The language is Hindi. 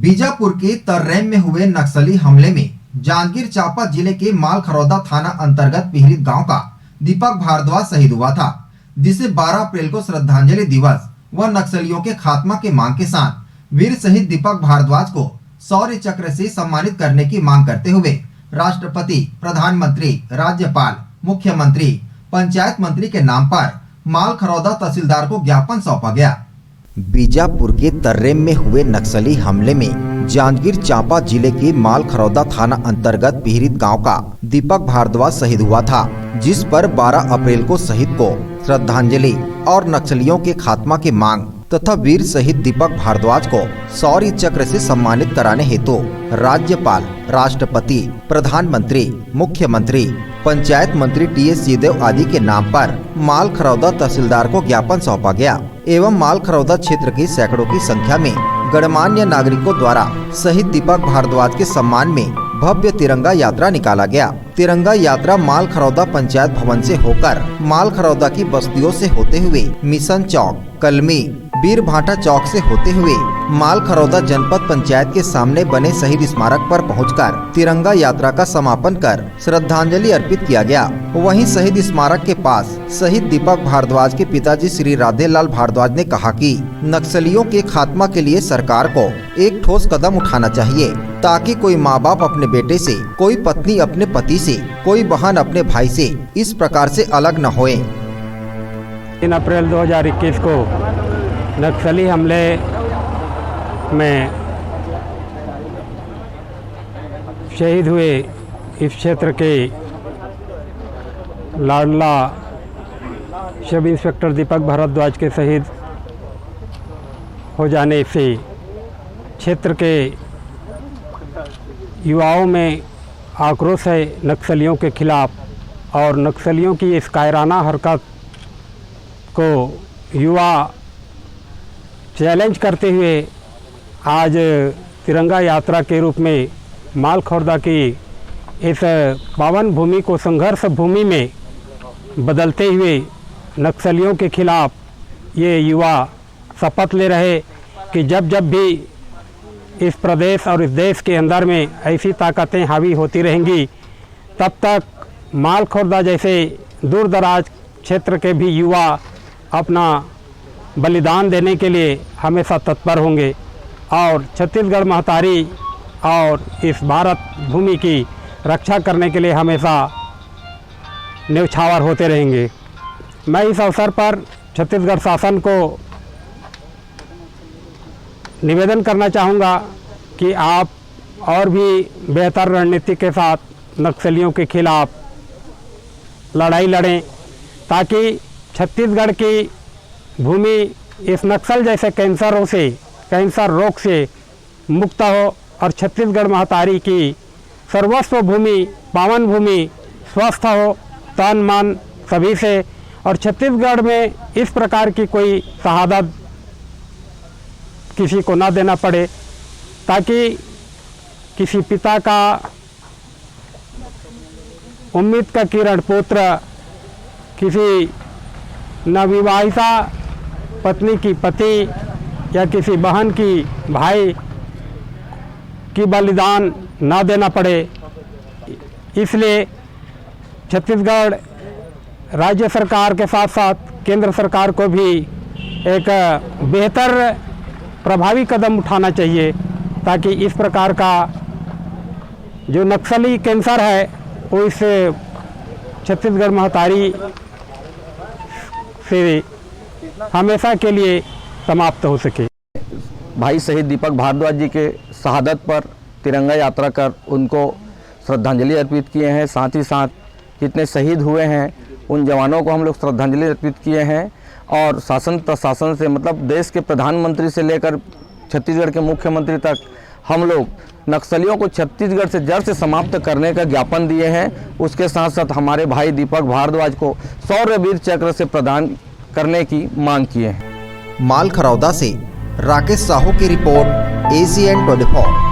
बीजापुर के तर्रेम में हुए नक्सली हमले में जांजगीर चांपा जिले के मालखरौदा थाना अंतर्गत पिहरित गांव का दीपक भारद्वाज शहीद हुआ था, जिसे 12 अप्रैल को श्रद्धांजलि दिवस व नक्सलियों के खात्मा के मांग के साथ वीर शहीद दीपक भारद्वाज को शौर्य चक्र से सम्मानित करने की मांग करते हुए राष्ट्रपति, प्रधानमंत्री, राज्यपाल, मुख्यमंत्री, पंचायत मंत्री के नाम पर मालखरौदा तहसीलदार को ज्ञापन सौंपा गया। बीजापुर के तर्रेम में हुए नक्सली हमले में जांजगीर चांपा जिले के मालखरौदा थाना अंतर्गत पिहरित गांव का दीपक भारद्वाज शहीद हुआ था, जिस पर 12 अप्रैल को शहीद को श्रद्धांजलि और नक्सलियों के खात्मा की मांग तथा वीर शहीद दीपक भारद्वाज को शौर्य चक्र से सम्मानित कराने हेतु राज्यपाल, राष्ट्रपति, प्रधानमंत्री, मुख्यमंत्री, पंचायत मंत्री टीएस सिंहदेव आदि के नाम पर मालखरौदा तहसीलदार को ज्ञापन सौंपा गया एवं मालखरौदा क्षेत्र की सैकड़ों की संख्या में गणमान्य नागरिकों द्वारा शहीद दीपक भारद्वाज के सम्मान में भव्य तिरंगा यात्रा निकाला गया। तिरंगा यात्रा मालखरौदा पंचायत भवन से होकर मालखरौदा की बस्तियों से होते हुए मिशन चौक, कलमी, वीर भाटा चौक से होते हुए मालखरौदा जनपद पंचायत के सामने बने शहीद स्मारक पर पहुंचकर तिरंगा यात्रा का समापन कर श्रद्धांजलि अर्पित किया गया। वहीं शहीद स्मारक के पास शहीद दीपक भारद्वाज के पिताजी श्री राधेलाल भारद्वाज ने कहा कि नक्सलियों के खात्मा के लिए सरकार को एक ठोस कदम उठाना चाहिए, ताकि कोई माँ बाप अपने बेटे से, कोई पत्नी अपने पति से, कोई बहन अपने भाई से इस प्रकार से अलग न होए। 3 अप्रैल 2021 को नक्सली हमले में शहीद हुए इस क्षेत्र के लाडला सब इंस्पेक्टर दीपक भारद्वाज के शहीद हो जाने से क्षेत्र के युवाओं में आक्रोश है नक्सलियों के खिलाफ, और नक्सलियों की इस कायराना हरकत को युवा चैलेंज करते हुए आज तिरंगा यात्रा के रूप में मालखरौदा की इस पावन भूमि को संघर्ष भूमि में बदलते हुए नक्सलियों के खिलाफ ये युवा शपथ ले रहे कि जब जब भी इस प्रदेश और इस देश के अंदर में ऐसी ताकतें हावी होती रहेंगी, तब तक मालखरौदा जैसे दूर दराज क्षेत्र के भी युवा अपना बलिदान देने के लिए हमेशा तत्पर होंगे और छत्तीसगढ़ महतारी और इस भारत भूमि की रक्षा करने के लिए हमेशा न्यौछावर होते रहेंगे। मैं इस अवसर पर छत्तीसगढ़ शासन को निवेदन करना चाहूँगा कि आप और भी बेहतर रणनीति के साथ नक्सलियों के खिलाफ लड़ाई लड़ें, ताकि छत्तीसगढ़ की भूमि इस नक्सल जैसे कैंसर रोग से मुक्त हो और छत्तीसगढ़ महतारी की सर्वस्व भूमि, पावन भूमि स्वस्थ हो तन मन सभी से, और छत्तीसगढ़ में इस प्रकार की कोई शहादत किसी को ना देना पड़े, ताकि किसी पिता का उम्मीद का किरण पुत्र, किसी नवविवाहिता पत्नी की पति या किसी बहन की भाई की बलिदान ना देना पड़े। इसलिए छत्तीसगढ़ राज्य सरकार के साथ साथ केंद्र सरकार को भी एक बेहतर प्रभावी कदम उठाना चाहिए, ताकि इस प्रकार का जो नक्सली कैंसर है वो इस छत्तीसगढ़ महतारी से हमेशा के लिए समाप्त हो सके। भाई शहीद दीपक भारद्वाज जी के शहादत पर तिरंगा यात्रा कर उनको श्रद्धांजलि अर्पित किए हैं। साथ ही साथ जितने शहीद हुए हैं उन जवानों को हम लोग श्रद्धांजलि अर्पित किए हैं, और शासन प्रशासन से मतलब देश के प्रधानमंत्री से लेकर छत्तीसगढ़ के मुख्यमंत्री तक हम लोग नक्सलियों को छत्तीसगढ़ से जड़ से समाप्त करने का ज्ञापन दिए हैं। उसके साथ साथ हमारे भाई दीपक भारद्वाज को शौर्य वीर चक्र से प्रदान करने की मांग किए हैं। मालखरौदा से राकेश साहू की रिपोर्ट, ACN 24।